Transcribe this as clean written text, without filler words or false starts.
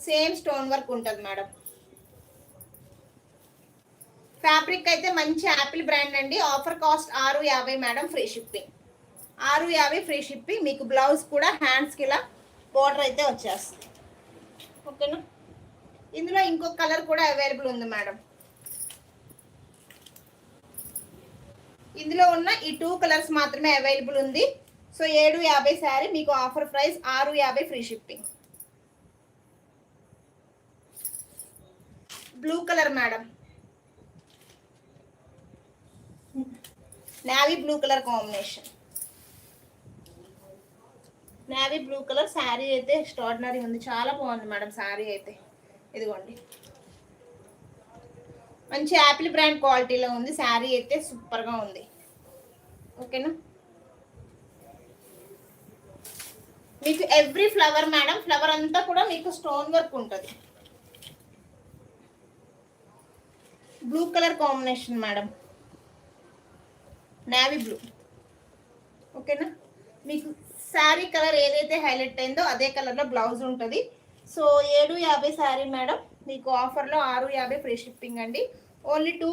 Same stone work ఉంటుంది madam. Fabric అయితే మంచి యాపిల్ బ్రాండ్ అండి. Offer cost 650 madam, free shipping. 650 free shipping. మీకు బ్లౌజ్ కూడా హ్యాండ్స్కి ఇలా బోర్డర్ అయితే వచ్చేస్తుంది. ఓకేనా. ఇందులో ఇంకొక కలర్ కూడా అవైలబుల్ ఉంది మేడం. ఇందులో ఉన్న ఈ 2 కలర్స్ మాత్రమే అవైలబుల్ ఉంది. సో 750 శారీ, మీకు offer price 650 free shipping. Blue colour madam, navy blue colour combination. Navy blue colour sari అయితే ఎక్స్ట్రాడినరీ ఉంది, చాలా బాగుంది మేడం శారీ అయితే. ఇదిగోండి, మంచి యాపిల్ బ్రాండ్ క్వాలిటీలో ఉంది శారీ అయితే, సూపర్గా ఉంది. ఓకేనా. మీకు ఎవ్రీ ఫ్లవర్ మేడం, ఫ్లవర్ అంతా కూడా మీకు స్టోన్ వర్క్ ఉంటుంది. Blue colour combination madam, navy blue. ఓకేనా. మీకు శారీ కలర్ ఏదైతే హైలైట్ అయిందో అదే కలర్లో బ్లౌజ్ ఉంటుంది. సో 750 శారీ మేడం, మీకు ఆఫర్లో 650 ఫ్రీ షిప్పింగ్ అండి. ఓన్లీ 2